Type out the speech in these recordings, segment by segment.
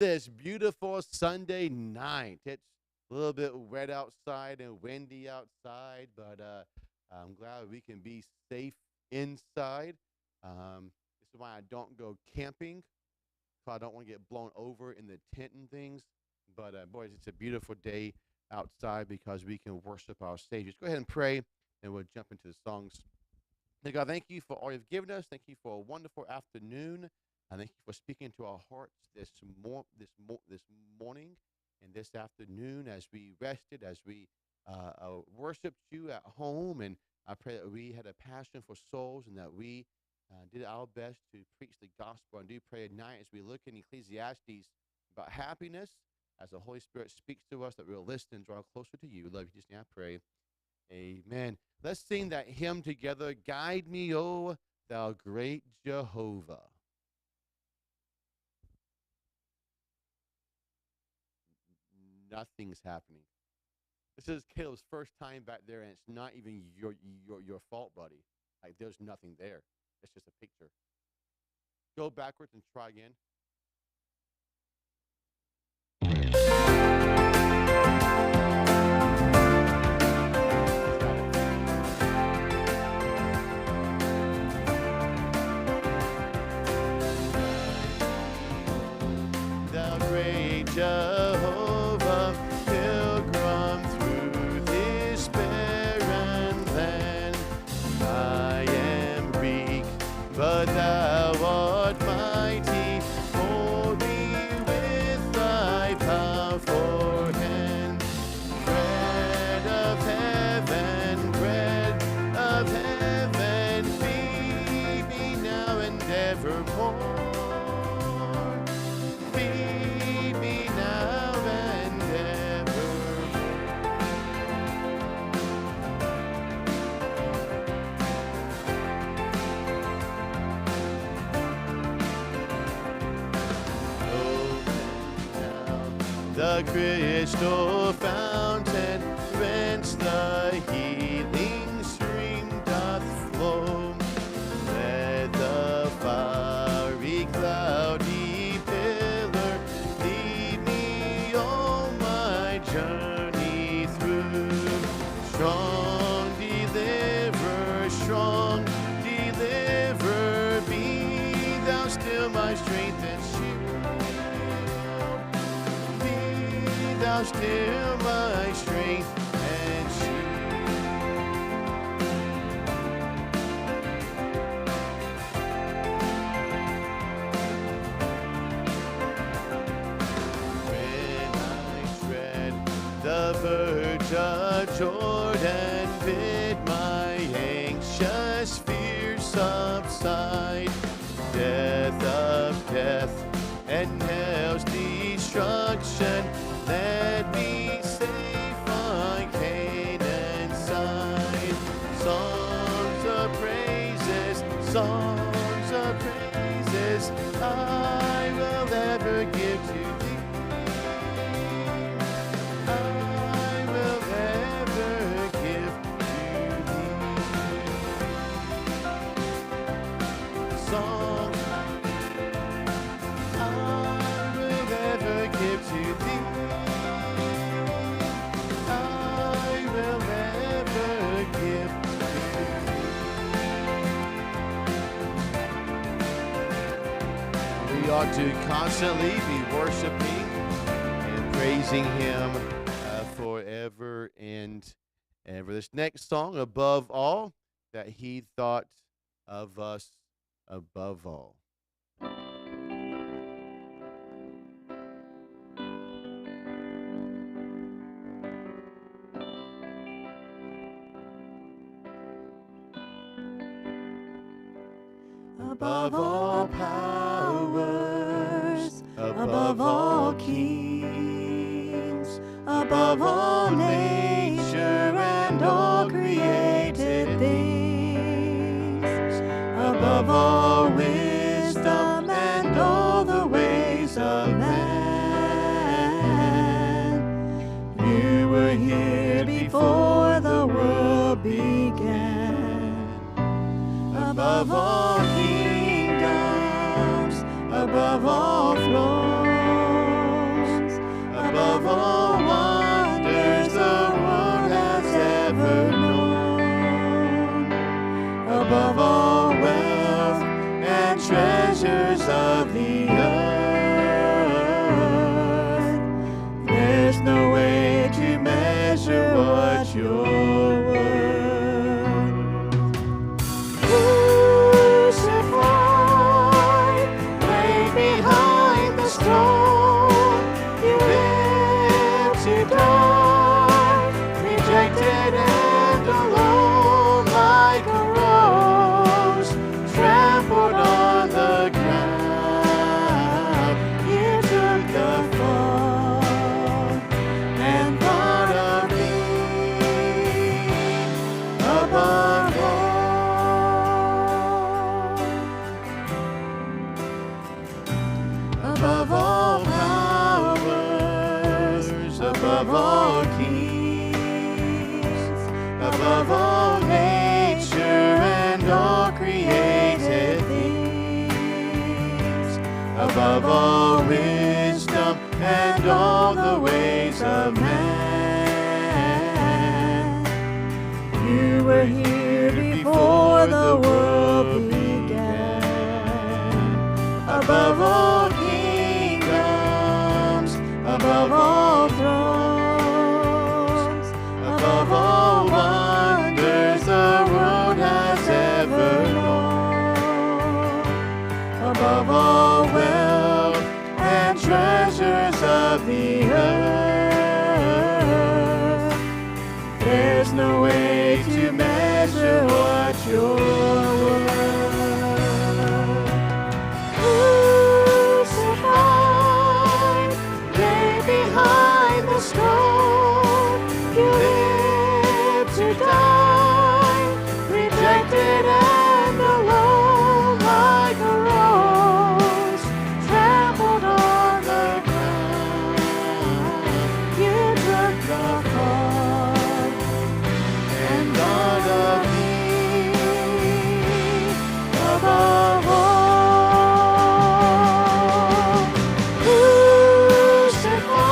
this beautiful Sunday night. It's a little bit wet outside and windy outside, but I'm glad we can be safe inside. This is why I don't go camping, so I don't want to get blown over in the tent and things. But boys, it's a beautiful day outside because we can worship our Savior. Just go ahead and pray, and we'll jump into the songs. Dear God, thank you for all you've given us. Thank you for a wonderful afternoon. I thank you for speaking to our hearts this morning and this afternoon as we rested, as we worshiped you at home. And I pray that we had a passion for souls and that we did our best to preach the gospel. And do pray at night as we look in Ecclesiastes about happiness, as the Holy Spirit speaks to us, that we'll listen and draw closer to you. Love you. Just now pray. Amen. Let's sing that hymn together. Guide me, O thou great Jehovah. Nothing's happening. This is Caleb's first time back there, and it's not even your fault, buddy. Like, there's nothing there. It's just a picture. Go backwards and try again. The great Jehovah, pilgrim through this barren land. I am weak, but thou art mighty. Hold me with thy powerful hand. Bread of heaven, feed me now and evermore. Feed me now and evermore. Open now the crystal fountain, whence the healing stream doth flow. Let the fiery cloudy pillar lead me on my journey through. Strong deliver, be thou still my strength and shield. Be thou still my strength and shield. When I tread the verge of Jordan, bid my anxious fears subside. Death of death and hell's destruction, let me safe on Canaan's side. Songs of praises, I will ever give to thee. I will ever give to thee. Song I will ever give to thee. I will ever give to thee. We ought to constantly be worshiping and praising Him forever and ever. This next song, Above All, that He thought of us above all. Above all powers, above all kings, above all nature and all created things, above all wisdom and all the ways of man, you were here before the world began. Above all kingdoms, above all thrones, above all kings, above all nature and all created things, above all wisdom and all the ways of man. You were here before the world began, above all kingdoms, above all thrones, above all wonders the world has ever known, above all wealth and treasures of the earth. There's no way to measure what you're worth. Crucified, lay behind the stone, you lived to die, rejected and alone like a rose, trampled on the ground. You took the fall and God of me above all. Crucified,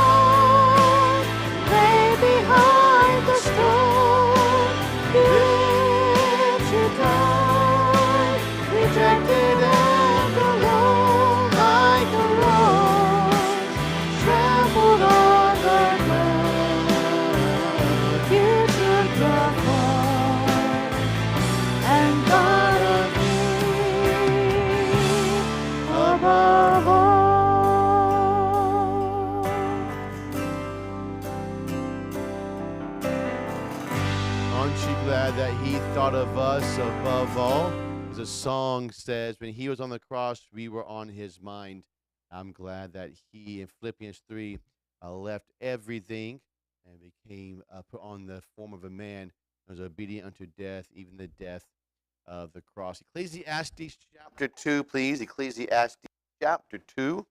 lay behind the stone, you lived to die, rejected and alone like a rose, trampled on the ground. You took the fall and God of me above all. Aren't you glad that he thought of us above all? As the song says, when he was on the cross, we were on his mind. I'm glad that he, in Philippians 3, left everything and became put on the form of a man and was obedient unto death, even the death of the cross. Ecclesiastes chapter 2, please. Ecclesiastes chapter 2.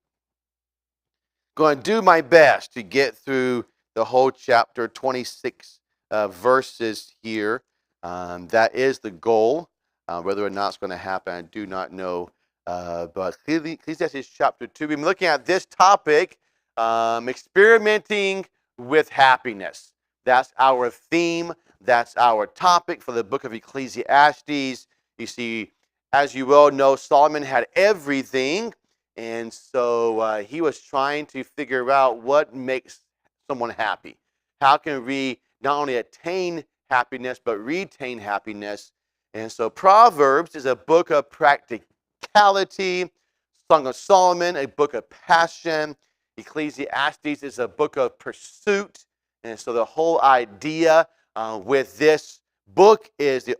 Going to do my best to get through the whole chapter, 26 verses here. That is the goal. Whether or not it's going to happen, I do not know. But Ecclesiastes chapter 2, we've been looking at this topic, experimenting with happiness. That's our theme. That's our topic for the book of Ecclesiastes. You see, as you well know, Solomon had everything. And so he was trying to figure out what makes someone happy. How can we not only attain happiness, but retain happiness? And so Proverbs is a book of practicality. Song of Solomon, a book of passion. Ecclesiastes is a book of pursuit. And so the whole idea with this book is the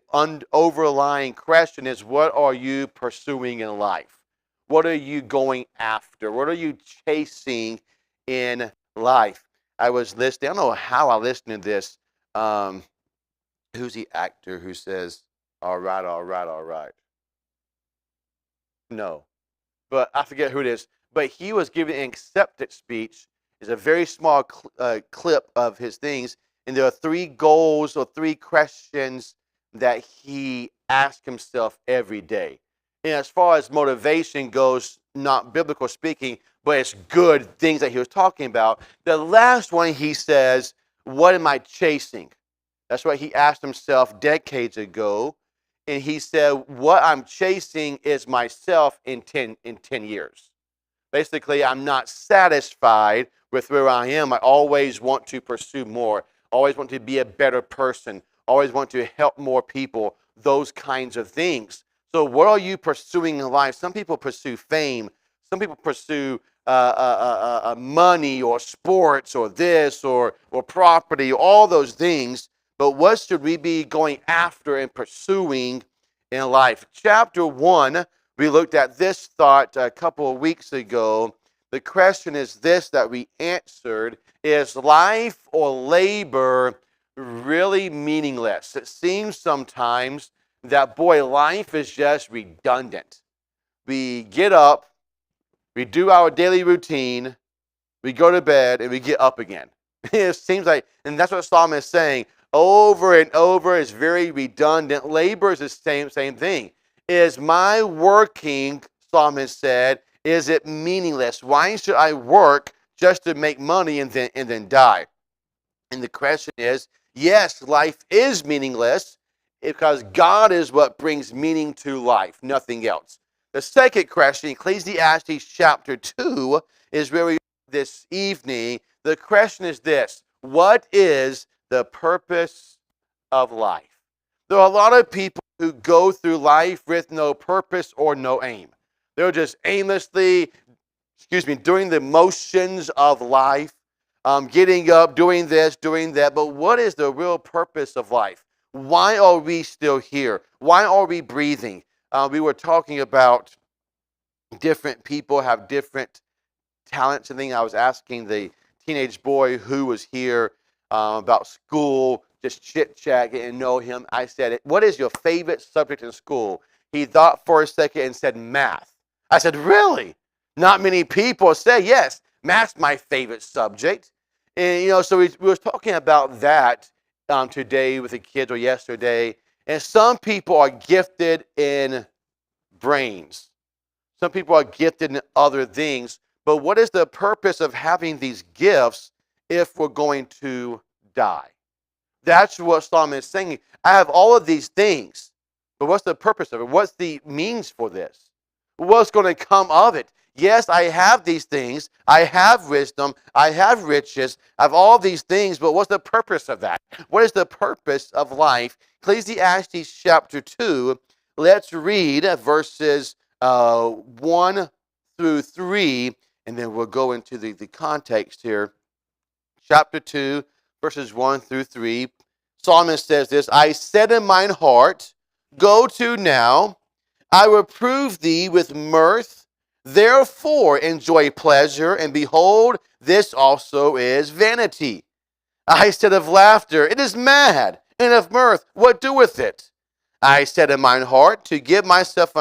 overlying question is, what are you pursuing in life? What are you going after? What are you chasing in life? I was listening. I don't know how I listened to this. Who's the actor who says, all right, all right, all right? No. But I forget who it is. But he was giving an acceptance speech. It's a very small clip of his things. And there are 3 goals or 3 questions that he asked himself every day. And as far as motivation goes, not biblical speaking, but it's good things that he was talking about. The last one he says, what am I chasing? That's what he asked himself decades ago. And he said, what I'm chasing is myself in 10 years. Basically, I'm not satisfied with where I am. I always want to pursue more. Always want to be a better person. Always want to help more people. Those kinds of things. So what are you pursuing in life? Some people pursue fame. Some people pursue money or sports or this or property, all those things. But what should we be going after and pursuing in life? Chapter 1, we looked at this thought a couple of weeks ago. The question is this that we answered: is life or labor really meaningless? It seems sometimes that, boy, life is just redundant. We get up, we do our daily routine, we go to bed, and we get up again. It seems like, and that's what Solomon is saying over and over. It's very redundant. Labor is the same thing. Is my working, Solomon said, is it meaningless? Why should I work just to make money and then die? And the question is, yes, life is meaningless because God is what brings meaning to life, nothing else. The second question, Ecclesiastes chapter 2, is where we are this evening. The question is this: what is the purpose of life? There are a lot of people who go through life with no purpose or no aim. They're just aimlessly, doing the motions of life, getting up, doing this, doing that. But what is the real purpose of life? Why are we still here? Why are we breathing? We were talking about different people have different talents and things. I was asking the teenage boy who was here about school, just chit chat, and know him. I said, "What is your favorite subject in school?" He thought for a second and said, "Math." I said, "Really?" Not many people say, "Yes, math's my favorite subject." And so we were talking about that today with the kids or yesterday. And some people are gifted in brains. Some people are gifted in other things. But what is the purpose of having these gifts if we're going to die? That's what Solomon is saying. I have all of these things, but what's the purpose of it? What's the means for this? What's going to come of it? Yes, I have these things. I have wisdom. I have riches. I have all these things, but what's the purpose of that? What is the purpose of life? Ecclesiastes chapter 2, let's read verses 1 through 3, and then we'll go into the context here. Chapter 2, verses 1 through 3. Solomon says this: I said in mine heart, go to now, I will prove thee with mirth. Therefore enjoy pleasure, and behold, this also is vanity. I said of laughter, it is mad, and of mirth, what doeth it? I said in mine heart to give myself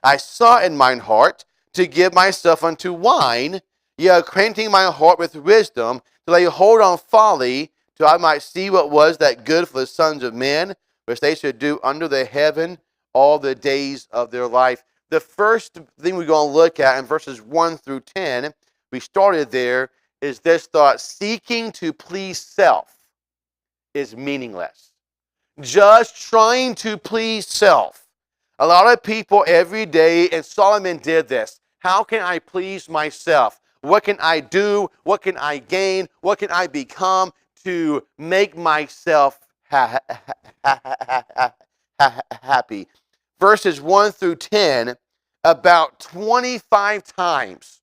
I saw in mine heart to give myself unto wine, yea, acquainting my heart with wisdom, to lay hold on folly, till I might see what was that good for the sons of men, which they should do under the heaven all the days of their life. The first thing we're going to look at in verses 1 through 10, we started there, is this thought: seeking to please self is meaningless. Just trying to please self. A lot of people every day, and Solomon did this. How can I please myself? What can I do? What can I gain? What can I become to make myself happy? Verses 1 through 10, about 25 times,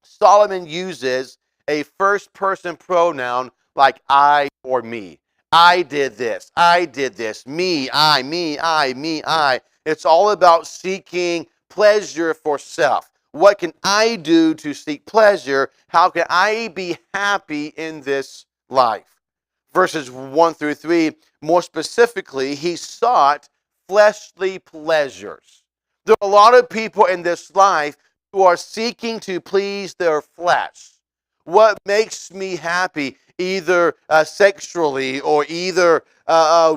Solomon uses a first-person pronoun like I or me. I did this. I did this. Me, I, me, I, me, I. It's all about seeking pleasure for self. What can I do to seek pleasure? How can I be happy in this life? Verses 1 through 3, more specifically, he sought fleshly pleasures. There are a lot of people in this life who are seeking to please their flesh. What makes me happy, either sexually or either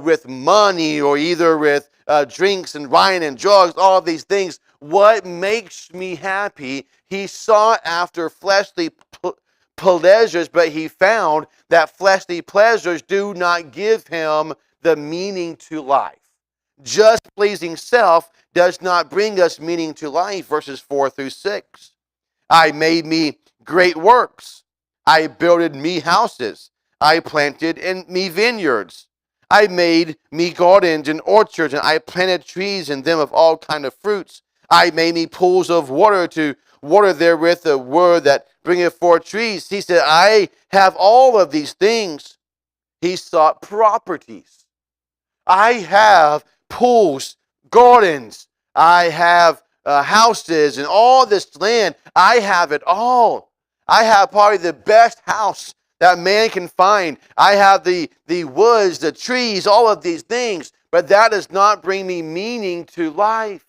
with money or either with drinks and wine and drugs, all of these things. What makes me happy? He sought after fleshly pleasures, but he found that fleshly pleasures do not give him the meaning to life. Just pleasing self does not bring us meaning to life. Verses 4 through 6. I made me great works. I builded me houses. I planted in me vineyards. I made me gardens and orchards, and I planted trees in them of all kind of fruits. I made me pools of water to water therewith the word that bringeth forth trees. He said, I have all of these things. He sought properties. I have pools, gardens. I have houses and all this land. I have it all. I have probably the best house that man can find. I have the woods, the trees, all of these things. But that does not bring me meaning to life.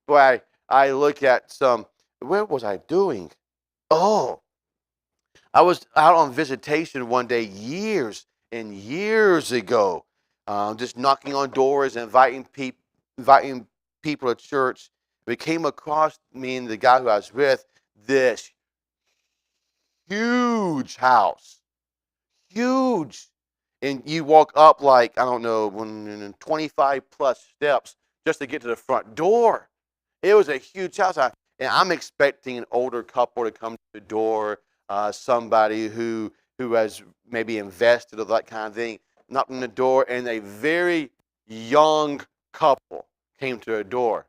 Boy, I look at some, where was I doing? Oh, I was out on visitation one day years and years ago, just knocking on doors, inviting people to church. We came across me and the guy who I was with this huge house, huge, and you walk up like I don't know, 25 plus steps just to get to the front door. It was a huge house, and I'm expecting an older couple to come to the door, somebody who has maybe invested or that kind of thing, knocked on the door, and a very young couple came to the door.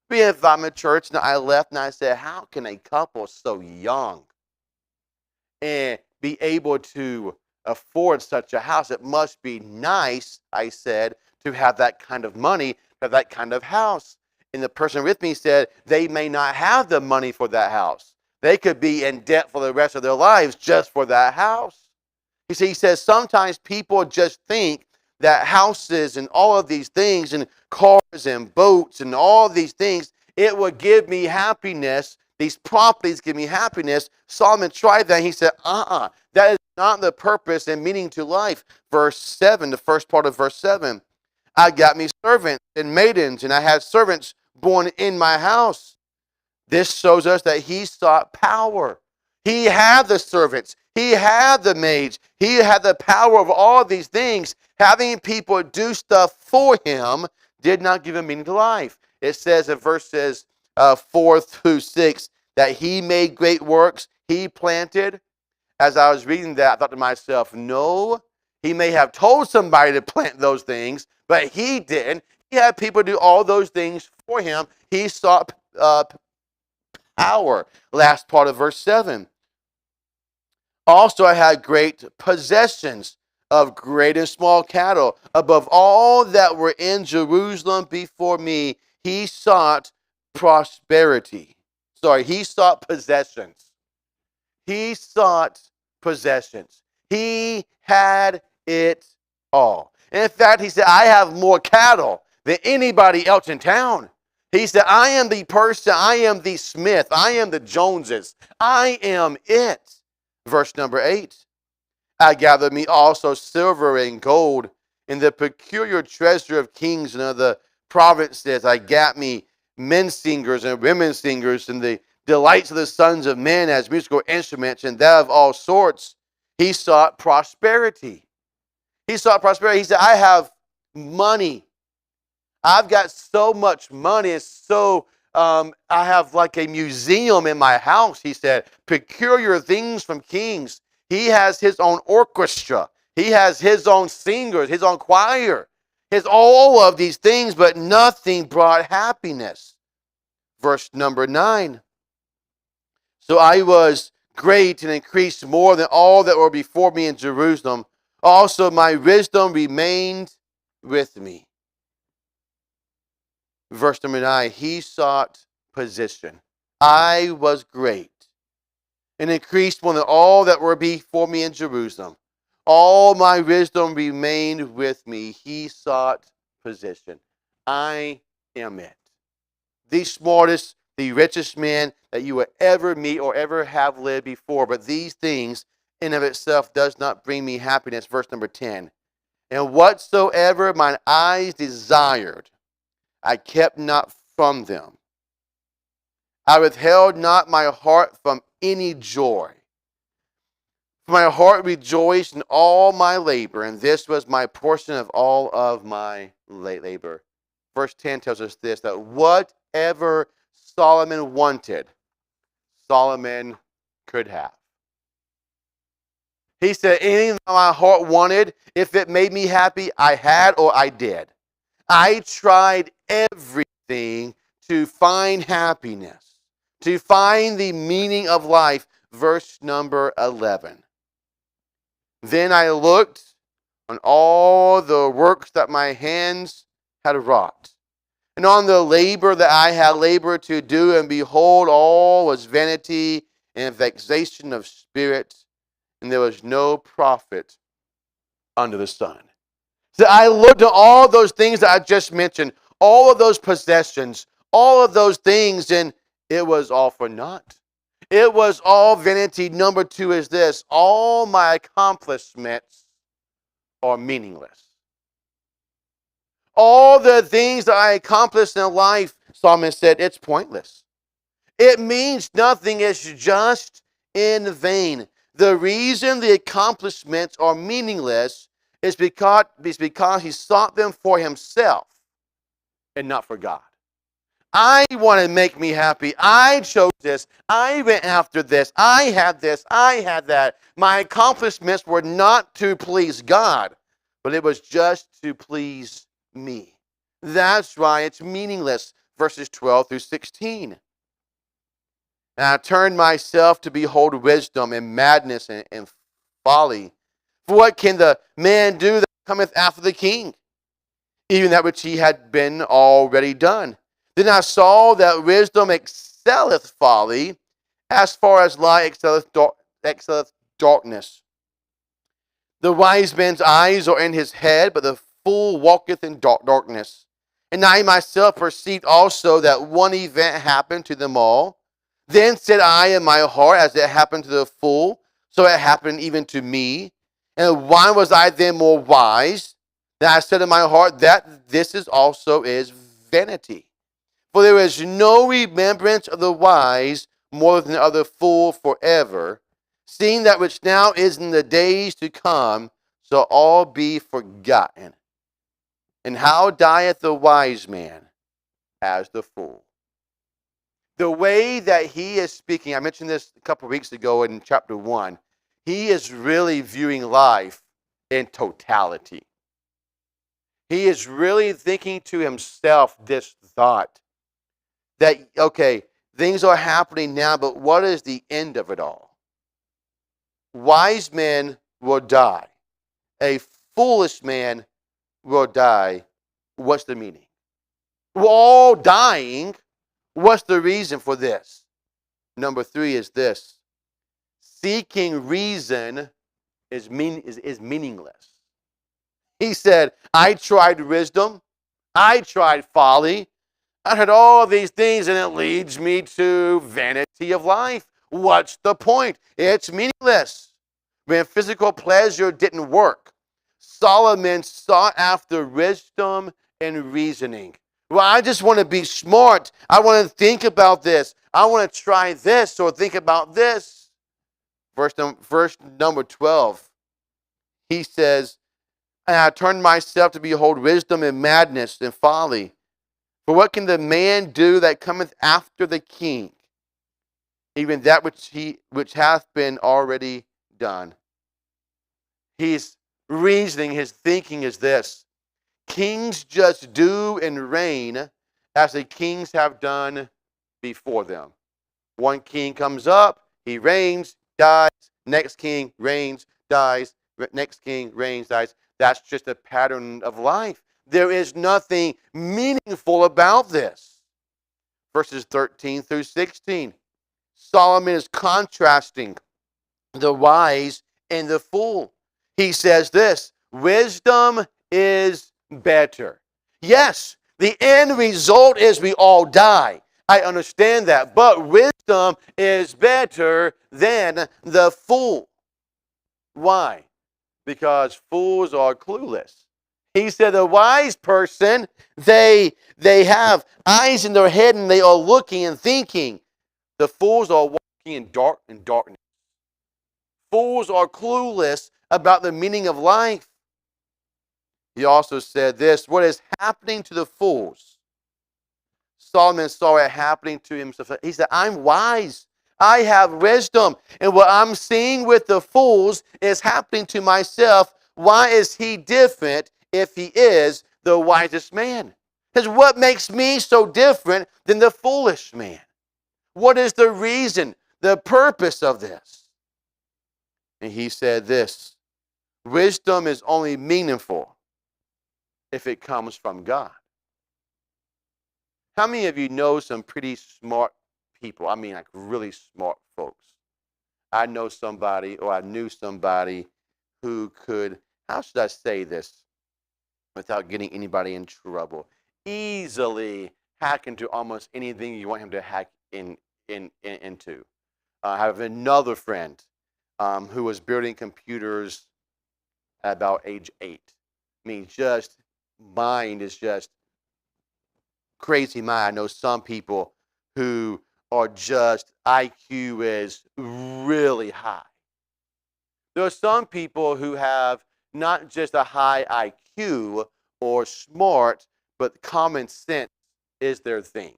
We invited them to church, and I left, and I said, "How can a couple so young and be able to afford such a house? It must be nice," I said, "to have that kind of money, have that kind of house." And the person with me said they may not have the money for that house. They could be in debt for the rest of their lives just for that house. He says sometimes people just think that houses and all of these things and cars and boats and all of these things, it would give me happiness. These properties give me happiness. Solomon tried that. He said, that is not the purpose and meaning to life. Verse 7, the first part of verse 7. I got me servants and maidens, and I had servants born in my house. This shows us that he sought power. He had the servants. He had the maids. He had the power of all these things. Having people do stuff for him did not give him meaning to life. It says in verses 4 through 6 that he made great works. He planted. As I was reading that, I thought to myself, no, he may have told somebody to plant those things, but he didn't. He had people do all those things for him. He sought power. Last part of verse 7. Also, I had great possessions of great and small cattle. Above all that were in Jerusalem before me, he sought prosperity. He sought possessions. He sought possessions. He had it all. And in fact, he said, I have more cattle than anybody else in town. He said, I am the person, I am the Smith, I am the Joneses, I am it. Verse number 8, I gathered me also silver and gold in the peculiar treasure of kings and of the provinces. I got me men singers and women singers and the delights of the sons of men as musical instruments and that of all sorts. He sought prosperity. He sought prosperity. He said, I have money. I've got so much money. I have like a museum in my house, he said. Peculiar things from kings. He has his own orchestra. He has his own singers, his own choir. He has all of these things, but nothing brought happiness. Verse number 9. So I was great and increased more than all that were before me in Jerusalem. Also my wisdom remained with me. Verse number 9, he sought position. I was great and increased more than all that were before me in Jerusalem. All my wisdom remained with me. He sought position. I am it. The smartest, the richest man that you will ever meet or ever have lived before. But these things in of itself does not bring me happiness. Verse number 10. And whatsoever mine eyes desired, I kept not from them. I withheld not my heart from any joy. For my heart rejoiced in all my labor, and this was my portion of all of my labor. Verse 10 tells us this, that whatever Solomon wanted, Solomon could have. He said, anything that my heart wanted, if it made me happy, I had or I did. I tried everything to find happiness, to find the meaning of life. Verse number 11. Then I looked on all the works that my hands had wrought, and on the labor that I had labored to do, and behold, all was vanity and vexation of spirit, and there was no profit under the sun. So I looked at all those things that I just mentioned, all of those possessions, all of those things, and it was all for naught. It was all vanity. Number two is this: all my accomplishments are meaningless. All the things that I accomplished in life, Psalmist said, it's pointless. It means nothing. It's just in vain. The reason the accomplishments are meaningless is because he sought them for himself and not for God. I want to make me happy. I chose this. I went after this. I had this. I had that. My accomplishments were not to please God, but it was just to please me. That's why it's meaningless. Verses 12 through 16. And I turned myself to behold wisdom and madness and folly. For what can the man do that cometh after the king? Even that which he had been already done. Then I saw that wisdom excelleth folly, as far as light excelleth darkness. The wise man's eyes are in his head, but the fool walketh in darkness. And I myself perceived also that one event happened to them all. Then said I in my heart, as it happened to the fool, so it happened even to me. And why was I then more wise? Then I said in my heart, that this is also is vanity. For there is no remembrance of the wise more than of the fool forever, seeing that which now is in the days to come shall all be forgotten. And how dieth the wise man as the fool? The way that he is speaking, I mentioned this a couple of weeks ago in chapter 1, he is really viewing life in totality. He is really thinking to himself this thought that, okay, things are happening now, but what is the end of it all? Wise men will die. A foolish man will die. What's the meaning? We're all dying. What's the reason for this? Number 3 is this: seeking reason is meaningless. He said, I tried wisdom, I tried folly, I had all these things, and it leads me to vanity of life. What's the point? It's meaningless. When physical pleasure didn't work, Solomon sought after wisdom and reasoning. Well, I just want to be smart. I want to think about this. I want to try this or think about this. Verse number 12, he says, and I turned myself to behold wisdom and madness and folly. For what can the man do that cometh after the king? Even that which hath been already done. He's reasoning, his thinking is this: kings just do and reign as the kings have done before them. One king comes up, he reigns, dies, next king reigns, dies, next king reigns, dies. That's just a pattern of life. There is nothing meaningful about this. Verses 13 through 16. Solomon is contrasting the wise and the fool. He says this: wisdom is better. Yes, the end result is we all die. I understand that. But wisdom is better than the fool. Why? Because fools are clueless. He said the wise person, they have eyes in their head and they are looking and thinking. The fools are walking in darkness. Fools are clueless about the meaning of life. He also said this: what is happening to the fools? Solomon saw it happening to himself. He said, I'm wise. I have wisdom. And what I'm seeing with the fools is happening to myself. Why is he different if he is the wisest man? Because what makes me so different than the foolish man? What is the reason, the purpose of this? And he said this: wisdom is only meaningful if it comes from God. How many of you know some pretty smart people? I mean, like really smart folks. I know somebody, or I knew somebody who could, how should I say this without getting anybody in trouble, easily hack into almost anything you want him to hack into. I have another friend who was building computers at about age 8. I mean, just mind is just crazy mind. I know some people who are just IQ is really high. There are some people who have not just a high IQ or smart, but common sense is their thing.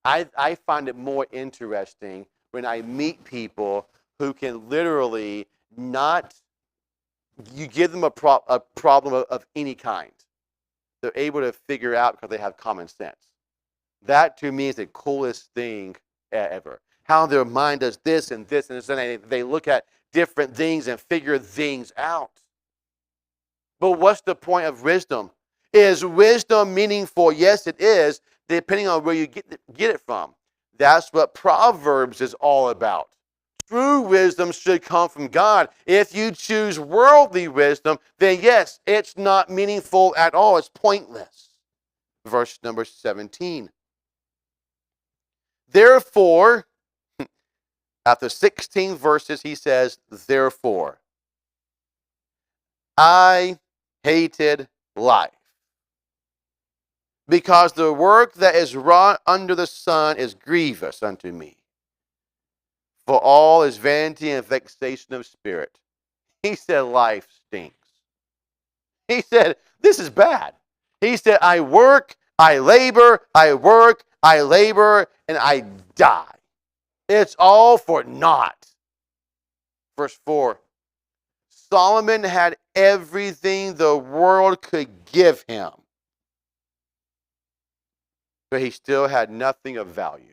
I find it more interesting when I meet people who can literally not, you give them a problem of any kind. They're able to figure out because they have common sense. That to me is the coolest thing ever. How their mind does this and this and this, and they look at different things and figure things out. But what's the point of wisdom? Is wisdom meaningful? Yes, it is, depending on where you get it from. That's what Proverbs is all about. True wisdom should come from God. If you choose worldly wisdom, then yes, it's not meaningful at all. It's pointless. Verse number 17. Therefore, after 16 verses, he says, therefore, I hated life, because the work that is wrought under the sun is grievous unto me. For all is vanity and vexation of spirit. He said, life stinks. He said, this is bad. He said, I work, I labor, I work, I labor, and I die. It's all for naught. Verse 4. Solomon had everything the world could give him, but he still had nothing of value.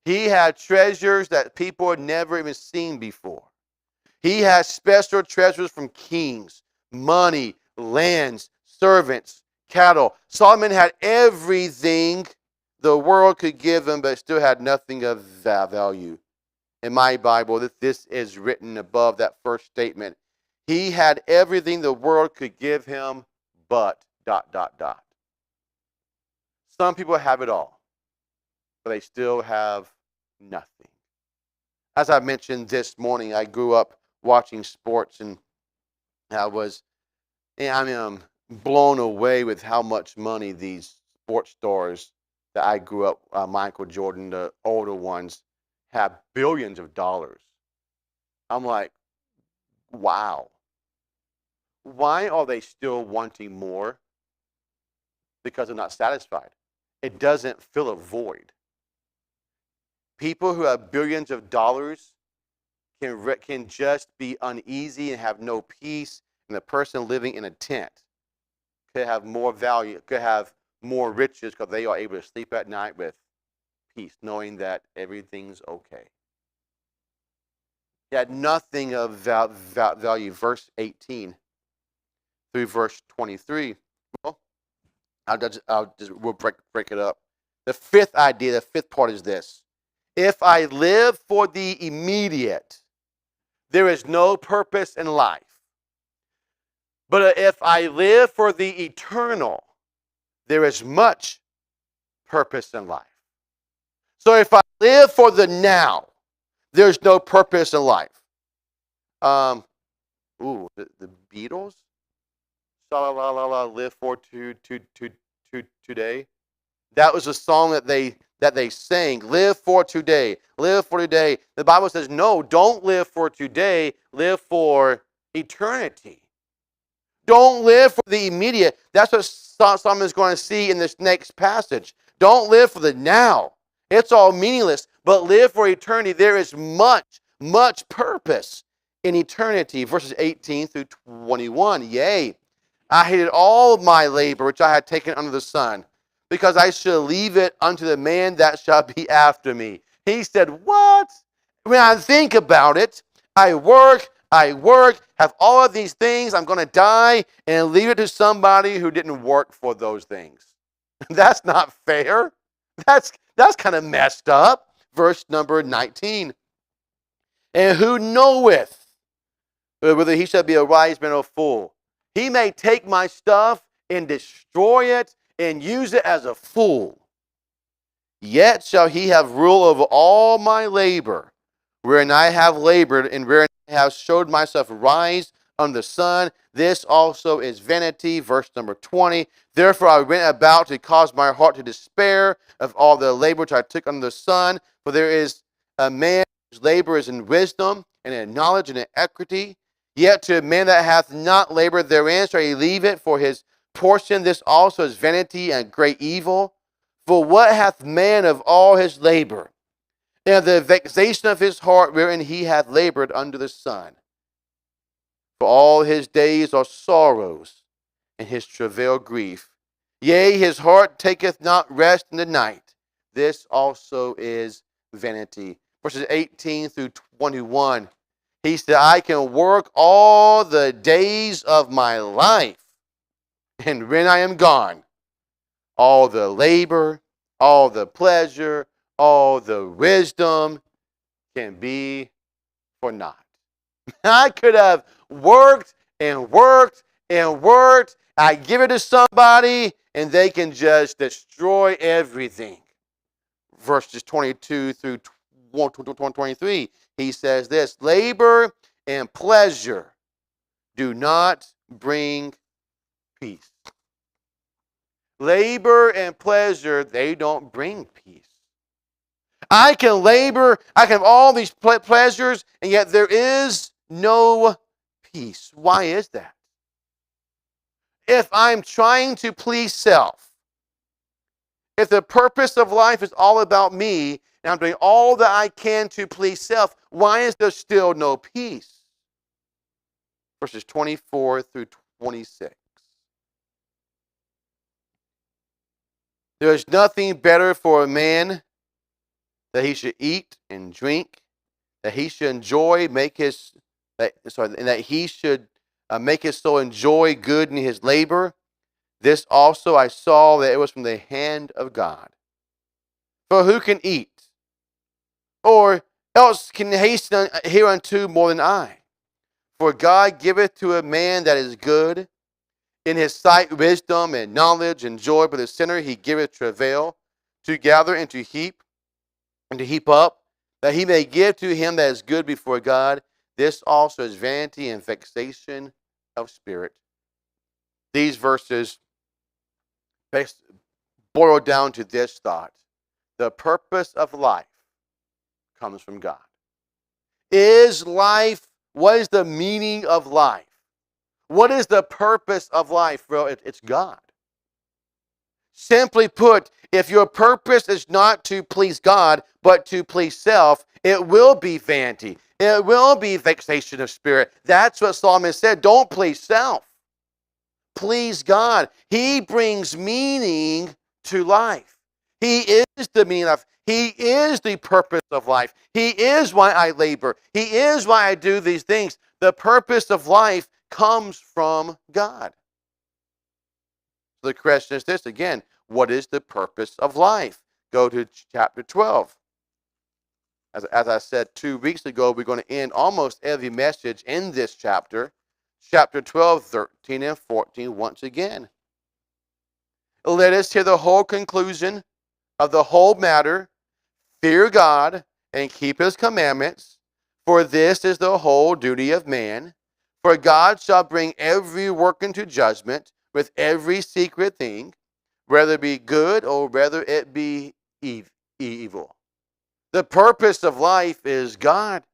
He had treasures that people had never even seen before. He had special treasures from kings, money, lands, servants, cattle. Solomon had everything the world could give him, but still had nothing of value. In my Bible, this is written above that first statement. He had everything the world could give him, but ... Some people have it all, but they still have nothing. As I mentioned this morning, I grew up watching sports, and I'm blown away with how much money these sports stars that I grew up, Michael Jordan, the older ones, have billions of dollars. I'm like, wow. Why are they still wanting more? Because they're not satisfied. It doesn't fill a void. People who have billions of dollars can just be uneasy and have no peace, and the person living in a tent could have more value, could have more riches because they are able to sleep at night with peace, knowing that everything's okay. He had nothing of value. Verse 18 through verse 23. Well, we'll break it up. The fifth idea, the fifth part is this. If I live for the immediate, there is no purpose in life. But if I live for the eternal, there is much purpose in life. So if I live for the now, there's no purpose in life. The Beatles? La la la la, live for today. That was a song that they sang. Live for today. Live for today. The Bible says, no, don't live for today. Live for eternity. Don't live for the immediate. That's what Solomon is going to see in this next passage. Don't live for the now. It's all meaningless. But live for eternity. There is much, much purpose in eternity. Verses 18 through 21. Yea, I hated all my labor which I had taken under the sun, because I shall leave it unto the man that shall be after me. He said, what? When I think about it, I work, have all of these things, I'm going to die, and leave it to somebody who didn't work for those things. That's not fair. That's kind of messed up. Verse number 19. And who knoweth whether he shall be a wise man or a fool? He may take my stuff and destroy it and use it as a fool. Yet shall he have rule over all my labor, wherein I have labored, and wherein I have showed myself rise under the sun. This also is vanity. Verse number 20. Therefore I went about to cause my heart to despair of all the labor which I took under the sun. For there is a man whose labor is in wisdom, and in knowledge, and in equity. Yet to a man that hath not labored therein shall he leave it for his portion. This also is vanity and great evil. For what hath man of all his labor, and of the vexation of his heart wherein he hath labored under the sun? For all his days are sorrows, and his travail grief. Yea, his heart taketh not rest in the night. This also is vanity. Verses 18 through 21. He said, I can work all the days of my life, and when I am gone, all the labor, all the pleasure, all the wisdom can be for naught. I could have worked and worked and worked. I give it to somebody and they can just destroy everything. Verses 22 through 23, he says this, labor and pleasure do not bring peace. Labor and pleasure, they don't bring peace. I can labor, I can have all these pleasures, and yet there is no peace. Why is that? If I'm trying to please self, if the purpose of life is all about me, and I'm doing all that I can to please self, why is there still no peace? Verses 24 through 26. There is nothing better for a man that he should eat and drink, that he should enjoy, and that he should make his soul enjoy good in his labor. This also I saw that it was from the hand of God. For who can eat, or else can hasten hereunto more than I? For God giveth to a man that is good, in his sight wisdom and knowledge and joy, but the sinner he giveth travail, to gather and to heap up, that he may give to him that is good before God. This also is vanity and vexation of spirit. These verses boil down to this thought. The purpose of life comes from God. What is the meaning of life? What is the purpose of life? Well, it's God. Simply put, if your purpose is not to please God, but to please self, it will be vanity. It will be vexation of spirit. That's what Solomon said. Don't please self. Please God. He brings meaning to life. He is the meaning of life. He is the purpose of life. He is why I labor. He is why I do these things. The purpose of life comes from God. The question is this again, what is the purpose of life? Go to chapter 12. As I said 2 weeks ago, we're going to end almost every message in this chapter. Chapter 12, 13, and 14 once again. Let us hear the whole conclusion of the whole matter. Fear God and keep his commandments, for this is the whole duty of man. For God shall bring every work into judgment with every secret thing, whether it be good or whether it be evil. The purpose of life is God.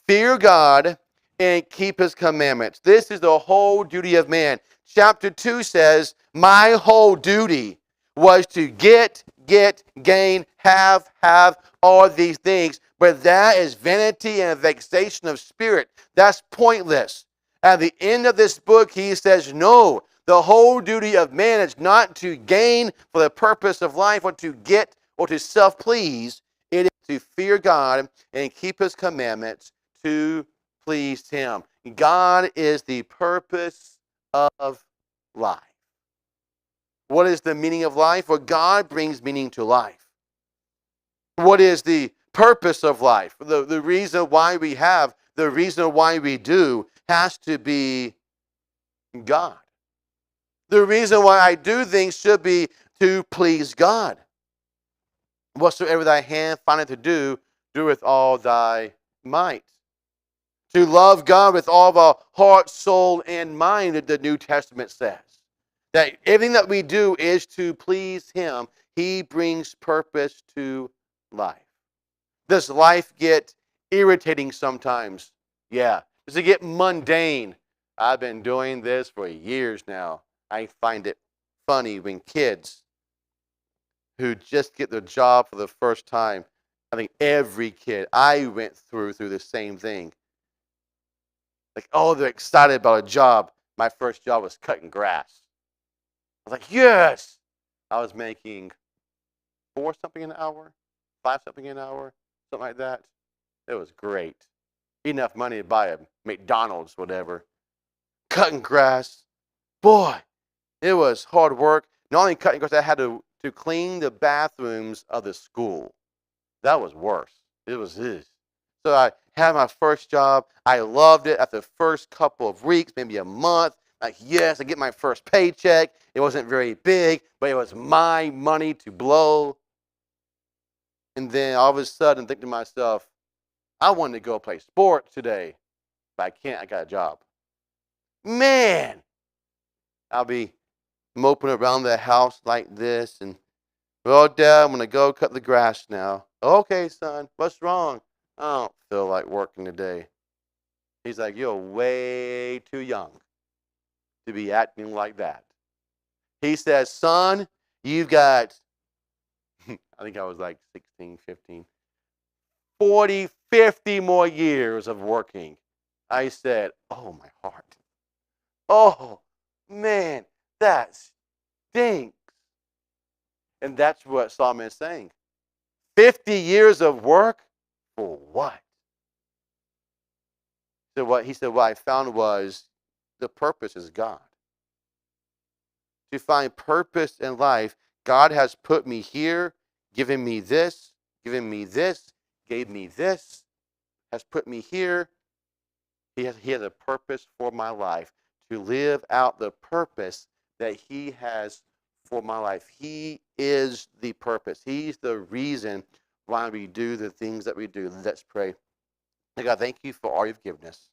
Fear God and keep his commandments. This is the whole duty of man. Chapter 2 says, my whole duty was to get, gain, have all these things. But that is vanity and vexation of spirit. That's pointless. At the end of this book, he says, no, the whole duty of man is not to gain for the purpose of life or to get or to self-please. It is to fear God and keep his commandments to please him. God is the purpose of life. What is the meaning of life? Well, God brings meaning to life. What is the purpose of life? The reason why we have, the reason why we do has to be God. The reason why I do things should be to please God. Whatsoever thy hand findeth to do, do with all thy might. To love God with all of our heart, soul, and mind, the New Testament says. That everything that we do is to please Him. He brings purpose to life. Does life get irritating sometimes? Yeah. Does it get mundane? I've been doing this for years now. I find it funny when kids who just get their job for the first time, I think every kid I went through the same thing. Like, oh, they're excited about a job. My first job was cutting grass. I was like, yes! I was making 4 something an hour, 5 something an hour, something like that. It was great. Enough money to buy a McDonald's, whatever. Cutting grass. Boy, it was hard work. Not only cutting grass, I had to clean the bathrooms of the school. That was worse. It was this. So I had my first job. I loved it. After the first couple of weeks, maybe a month, like, yes, I get my first paycheck. It wasn't very big, but it was my money to blow. And then all of a sudden, think to myself, I wanted to go play sports today, but I can't. I got a job. Man, I'll be moping around the house like this, and, well, Dad, I'm going to go cut the grass now. Okay, son, what's wrong? I don't feel like working today. He's like, you're way too young to be acting like that. He says, son, you've got, I think I was like 16, 15, 40, 50 more years of working. I said, oh, my heart. Oh, man, that stinks. And that's what Solomon is saying. 50 years of work for what? So what I found was the purpose is God. To find purpose in life, God has put me here, given me this, gave me this, has put me here. He has a purpose for my life, to live out the purpose that He has for my life. He is the purpose. He's the reason why we do the things that we do. Let's pray. God, thank you for all you've given us.